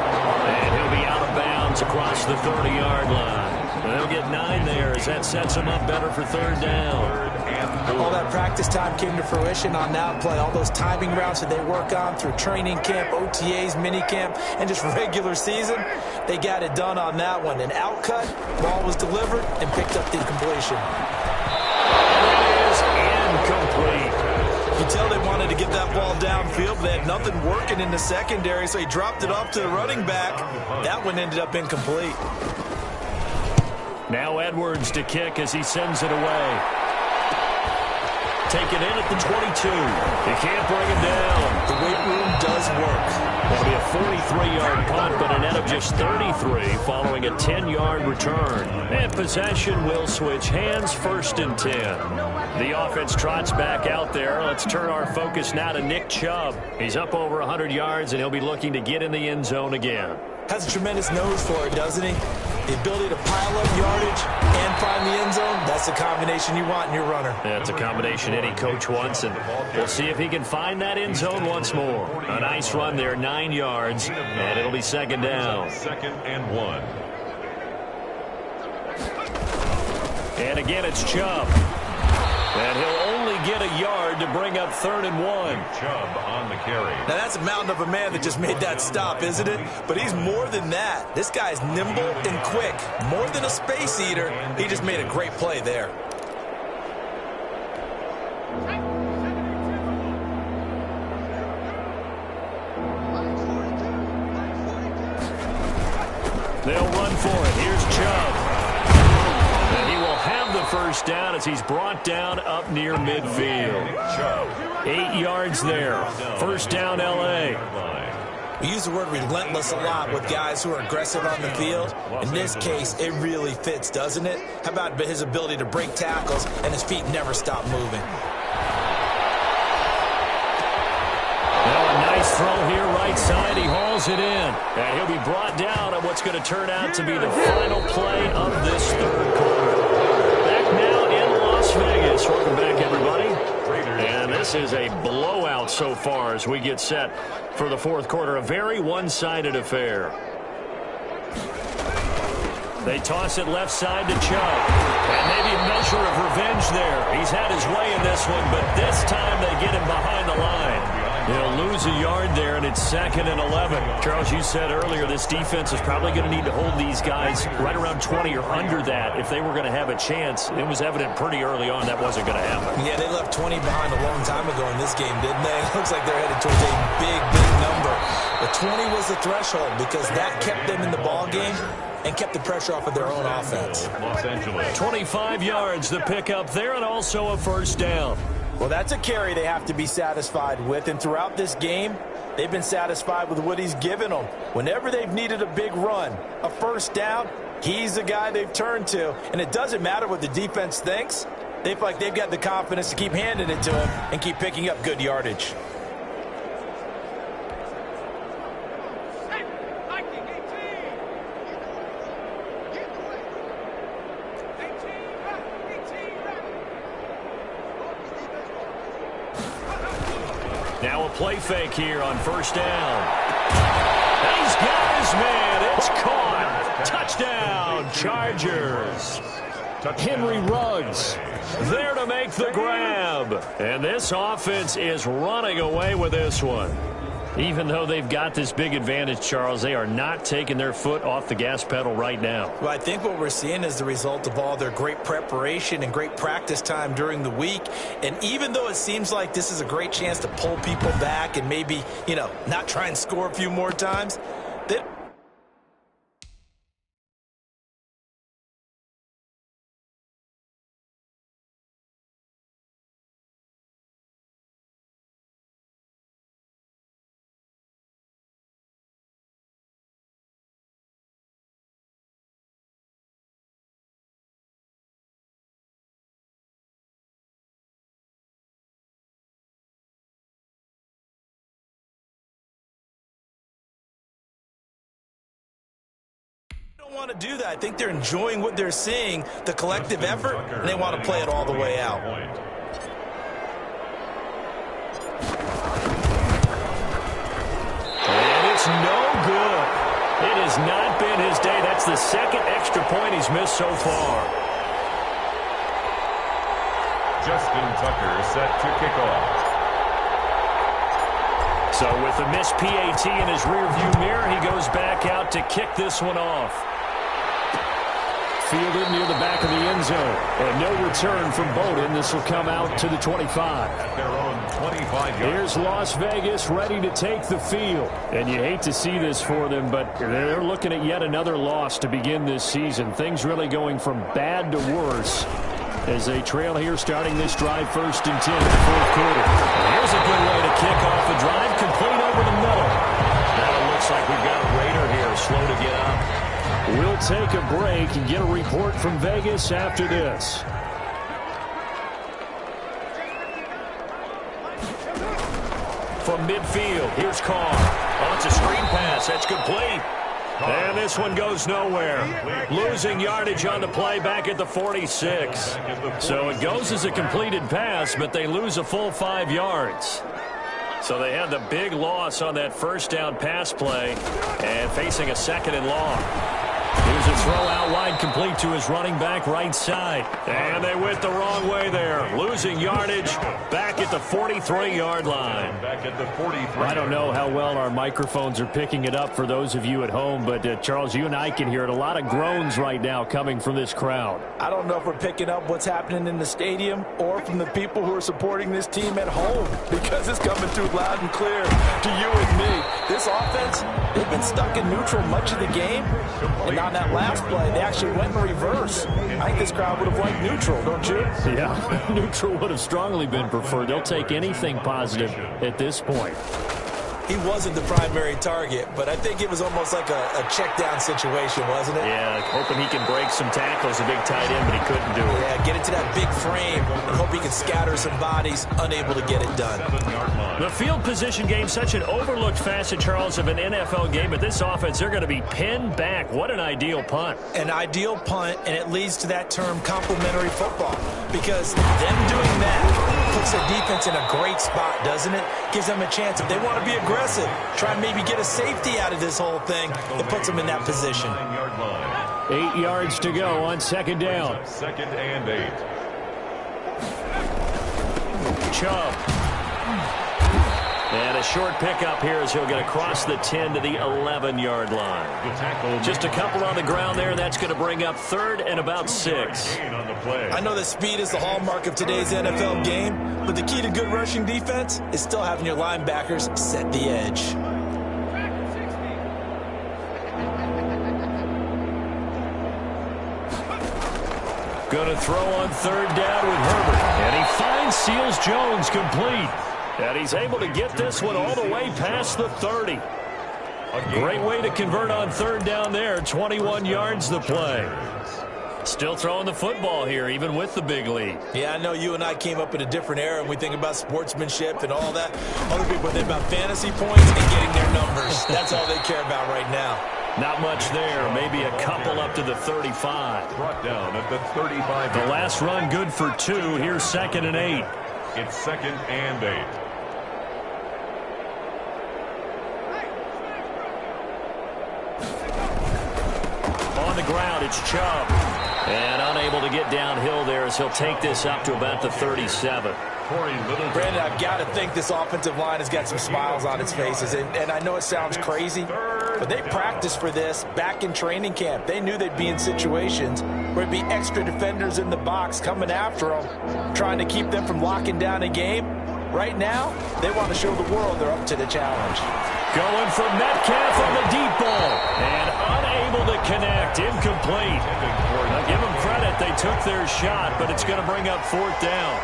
S2: And he'll be out of bounds across the 30-yard line. They'll get 9 there as that sets him up better for 3rd down.
S3: All that practice time came to fruition on that play. All those timing routes that they work on through training camp, OTAs, minicamp, and just regular season, they got it done on that one. An outcut, ball was delivered, and picked up the completion.
S2: It is incomplete.
S3: You tell they wanted to get that ball downfield. They had nothing working in the secondary, so he dropped it off to the running back. That one ended up incomplete.
S2: Now Edwards to kick as he sends it away. Taken in at the 22. You can't bring him down.
S3: The weight room does work.
S2: That'll be a 43-yard punt, but a net of just 33 following a 10-yard return. And possession will switch hands, 1st and 10. The offense trots back out there. Let's turn our focus now to Nick Chubb. He's up over 100 yards, and he'll be looking to get in the end zone again.
S3: Has a tremendous nose for it, doesn't he? The ability to pile up yardage and find the end zone, that's the combination you want in your runner.
S2: That's a combination any coach wants, and we'll see if he can find that end zone once more. A nice run there, 9 yards, and it'll be 2nd down.
S1: 2nd and 1.
S2: And again, it's Chubb. And he'll only get a yard to bring up 3rd and 1.
S1: Chubb on the carry.
S3: Now, that's a mountain of a man that just made that stop, isn't it? But he's more than that. This guy's nimble and quick. More than a space eater, he just made a great play there.
S5: They'll run for it. Here's Chubb. And he will have the first down as he's brought down up near midfield. 8 yards there. First down, L.A.
S3: We use the word relentless a lot with guys who are aggressive on the field. In this case, it really fits, doesn't it? How about his ability to break tackles and his feet never stop moving?
S5: Now a nice throw here right side. He hauls it in. And he'll be brought down on what's going to turn out to be the final play of this third quarter. Back now in Las Vegas. Welcome back, everybody. And this is a blowout so far as we get set for the fourth quarter. A very one-sided affair. They toss it left side to Chubb. And maybe a measure of revenge there. He's had his way in this one, but this time they get him behind the line. He'll lose a yard there, and it's 2nd and 11. Charles, you said earlier this defense is probably going to need to hold these guys right around 20 or under that if they were going to have a chance. It was evident pretty early on that wasn't going to happen.
S3: Yeah, they left 20 behind a long time ago in this game, didn't they? It looks like they're headed towards a big, big number. But 20 was the threshold because that kept them in the ball game and kept the pressure off of their own offense.
S1: Los Angeles.
S5: 25 yards, the pickup there, and also a first down.
S4: Well, that's a carry they have to be satisfied with, and throughout this game, they've been satisfied with what he's given them. Whenever they've needed a big run, a first down, he's the guy they've turned to, and it doesn't matter what the defense thinks. They feel like they've got the confidence to keep handing it to him and keep picking up good yardage.
S5: Now a play fake here on first down. And he's got his man. It's caught. Touchdown, Chargers. Henry Ruggs there to make the grab. And this offense is running away with this one. Even though they've got this big advantage, Charles, they are not taking their foot off the gas pedal right now.
S3: Well, I think what we're seeing is the result of all their great preparation and great practice time during the week. And even though it seems like this is a great chance to pull people back and maybe, not try and score a few more times, they don't want to do that. I think they're enjoying what they're seeing, the collective effort, and they want to play it all the way out.
S5: And it's no good. It has not been his day. That's the second extra point he's missed so far.
S1: Justin Tucker set to kick off.
S5: So with the missed PAT in his rearview mirror, he goes back out to kick this one off. Fielded near the back of the end zone. And no return from Bowden. This will come out to the 25.
S1: At their own 25 yards.
S5: Here's Las Vegas ready to take the field. And you hate to see this for them, but they're looking at yet another loss to begin this season. Things really going from bad to worse as they trail here starting this drive 1st and 10 in the fourth quarter. And here's a good way to kick off the drive, complete over the middle. Now it looks like we've got a Raider here, slow to get up. We'll take a break and get a report from Vegas after this. From midfield, here's Carr. Oh, it's a screen pass. That's complete. And this one goes nowhere. Losing yardage on the play back at the 46. So it goes as a completed pass, but they lose a full 5 yards. So they had the big loss on that first down pass play and facing a 2nd and long. Here's a
S2: throw out wide, complete to his running back right side. And they went the wrong way there. Losing yardage back at the 43-yard line.
S1: Back at the 43.
S5: I don't know how well our microphones are picking it up for those of you at home, but Charles, you and I can hear it. A lot of groans right now coming from this crowd.
S4: I don't know if we're picking up what's happening in the stadium or from the people who are supporting this team at home, because it's coming through loud and clear to you and me. This offense, they've been stuck in neutral much of the game, and on that last play, they actually went in reverse. I think this crowd would have liked neutral, don't you?
S5: Yeah, neutral would have strongly been preferred. They'll take anything positive at this point.
S3: He wasn't the primary target, but I think it was almost like a check-down situation, wasn't it?
S2: Yeah, hoping he can break some tackles, a big tight end, but he couldn't do it.
S3: Yeah, get into that big frame and hope he can scatter some bodies, unable to get it done.
S2: The field position game, such an overlooked facet, Charles, of an NFL game. But this offense, they're going to be pinned back. What an ideal punt.
S3: An ideal punt, and it leads to that term complementary football, because them doing that puts the defense in a great spot, doesn't it? Gives them a chance. If they want to be aggressive, try and maybe get a safety out of this whole thing, it puts them in that position.
S5: 8 yards to go on second down.
S1: Second and 8.
S2: Chubb. And a short pickup here as he'll get across the 10 to the 11-yard line. Just a couple on the ground there. That's going to bring up third and about 6.
S3: I know that speed is the hallmark of today's NFL game, but the key to good rushing defense is still having your linebackers set the edge.
S2: Going to throw on third down with Herbert. And he finds Seals-Jones complete. And he's able to get this one all the way past the 30. A great way to convert on third down there. 21 yards the play. Still throwing the football here, even with the big lead.
S3: Yeah, I know you and I came up in a different era, and we think about sportsmanship and all that. Other people think about fantasy points and getting their numbers. That's all they care about right now.
S2: Not much there. Maybe a couple up to the 35.
S1: Brought down at the 35.
S2: The last run good for 2. Here's second and 8.
S1: It's second and 8.
S2: On the ground, it's Chubb. And unable to get downhill there as he'll take this up to about the 37.
S3: Brandon, I've got to think this offensive line has got some smiles on its faces. And I know it sounds crazy, but they practiced for this back in training camp. They knew they'd be in situations where it'd be extra defenders in the box coming after them, trying to keep them from locking down a game. Right now, they want to show the world they're up to the challenge.
S2: Going for Metcalf on the deep ball. And unable to connect. Incomplete. Now give them credit. They took their shot, but it's going to bring up fourth down.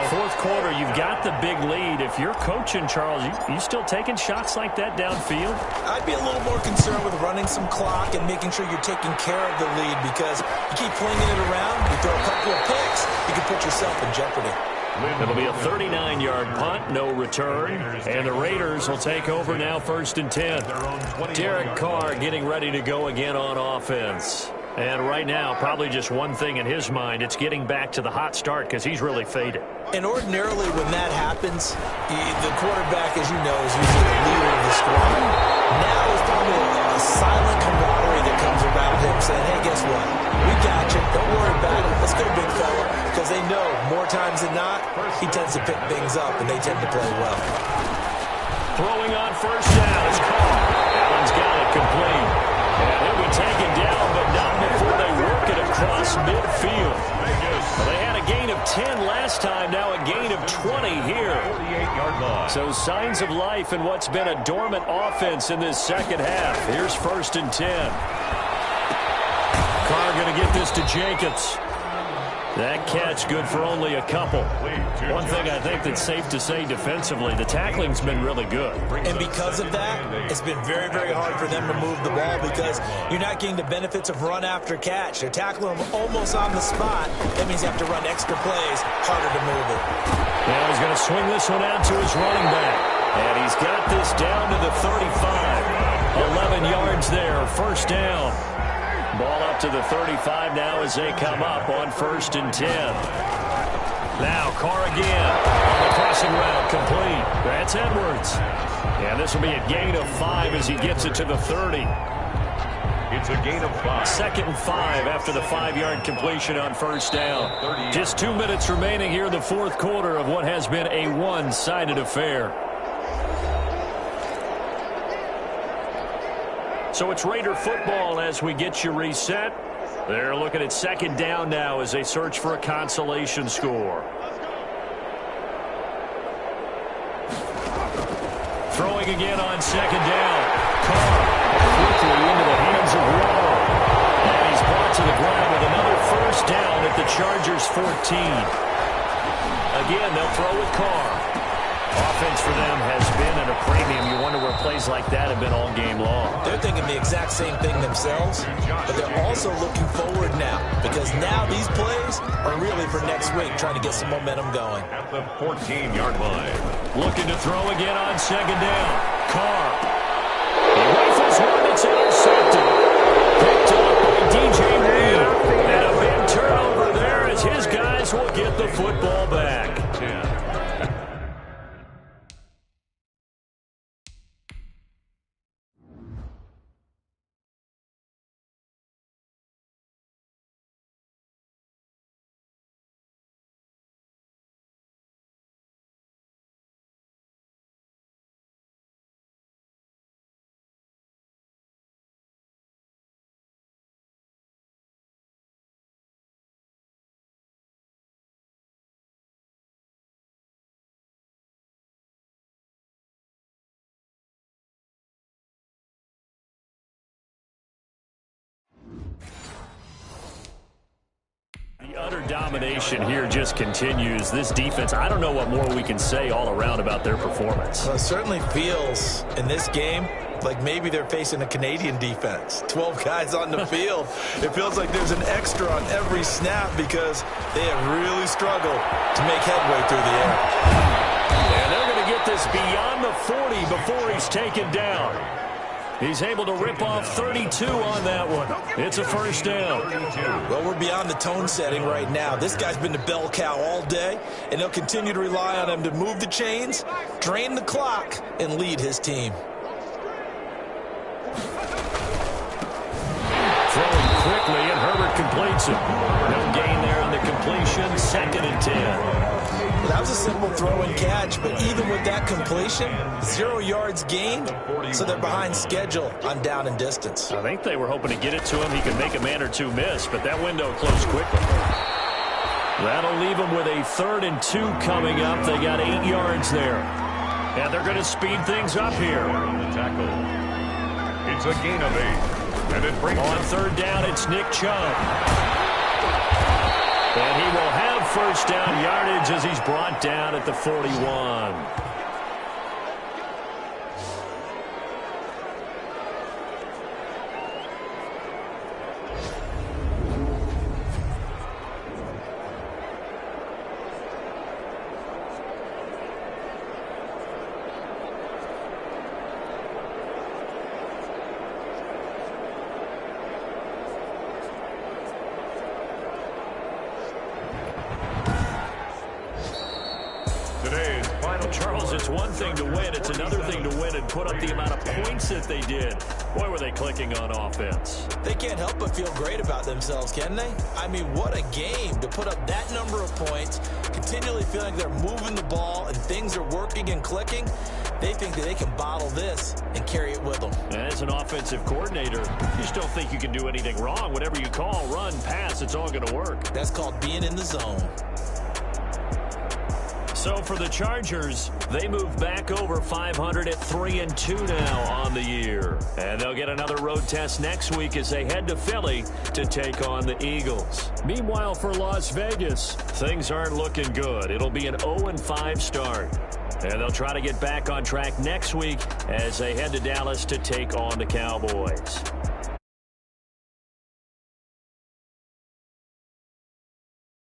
S2: Fourth quarter, you've got the big lead. If you're coaching, Charles, you still taking shots like that downfield?
S3: I'd be a little more concerned with running some clock and making sure you're taking care of the lead, because you keep flinging it around, you throw a couple of picks, you can put yourself in jeopardy.
S2: It'll be a 39-yard punt, no return. And the Raiders will take over now, first and 10. Derek Carr getting ready to go again on offense. And right now, probably just one thing in his mind, it's getting back to the hot start because he's really faded.
S3: And ordinarily when that happens, the quarterback, as you know, is usually the leader of the squad. Now there's probably a silent camaraderie that comes around him saying, hey, guess what? We got you. Don't worry about it. Let's go, big fella. Because they know more times than not, he tends to pick things up, and they tend to play well.
S2: Throwing on first down is Carr. Allen's got it complete. And he'll be taken down, but not before they work it across midfield. Well, they had a gain of 10 last time, now a gain of 20 here.
S1: 48-yard line.
S2: So signs of life in what's been a dormant offense in this second half. Here's first and 10. Carr going to get this to Jacobs. That catch good for only a couple. One thing I think that's safe to say defensively, the tackling's been really good.
S3: And because of that, it's been very, very hard for them to move the ball because you're not getting the benefits of run after catch. They're tackling them almost on the spot. That means you have to run extra plays, harder to move it.
S2: Now he's going to swing this one out to his running back. And he's got this down to the 35. 11 yards there, first down. Ball up to the 35 now as they come up on first and 10. Now Carr again on the crossing route, complete. That's Edwards. And this will be a gain of 5 as he gets it to the 30.
S1: It's a gain of 5.
S2: 2nd and 5 after the 5-yard completion on first down. Just 2 minutes remaining here in the fourth quarter of what has been a one-sided affair. So it's Raider football as we get you reset. They're looking at 2nd down now as they search for a consolation score. Throwing again on 2nd down. Carr quickly into the hands of Waddle. And he's brought to the ground with another first down at the Chargers' 14. Again, they'll throw with Carr. Offense for them has been at a premium. You wonder where plays like that have been all game long.
S3: They're thinking the exact same thing themselves, but they're also looking forward now because now these plays are really for next week, trying to get some momentum going.
S1: At the 14-yard line.
S2: Looking to throw again on 2nd down. Carr. He rifles one that's intercepted. Picked up by DJ Reed. And a big turnover there as his guys will get the football back. The utter domination here just continues. This defense, I don't know what more we can say all around about their performance.
S3: Well, it certainly feels in this game like maybe they're facing a Canadian defense. 12 guys on the field. It feels like there's an extra on every snap because they have really struggled to make headway through the air.
S2: And they're going to get this beyond the 40 before he's taken down. He's able to rip off 32 on that one. It's a first down.
S3: Well, we're beyond the tone setting right now. This guy's been the bell cow all day, and they'll continue to rely on him to move the chains, drain the clock, and lead his team.
S2: Throwing quickly, and Herbert completes it. No gain there on the completion. 2nd and 10.
S3: That was a simple throw and catch, but even with that completion, 0 yards gained, so they're behind schedule on down and distance.
S2: I think they were hoping to get it to him. He could make a man or two miss, but that window closed quickly. That'll leave them with a 3rd and 2 coming up. They got 8 yards there. And they're going to speed things up here.
S1: The tackle. It's a gain of 8. And it brings
S2: on 3rd down, it's Nick Chubb. And he will have first down yardage as he's brought down at the 41. Charles, it's one thing to win. It's another thing to win and put up the amount of points that they did. Boy, were they clicking on offense.
S3: They can't help but feel great about themselves, can they? I mean, what a game to put up that number of points, continually feeling they're moving the ball and things are working and clicking. They think that they can bottle this and carry it with them.
S2: As an offensive coordinator, you just don't think you can do anything wrong. Whatever you call, run, pass, it's all going to work.
S3: That's called being in the zone.
S2: So for the Chargers, they move back over 500 at 3-2 now on the year. And they'll get another road test next week as they head to Philly to take on the Eagles. Meanwhile, for Las Vegas, things aren't looking good. It'll be an 0-5 start. And they'll try to get back on track next week as they head to Dallas to take on the Cowboys.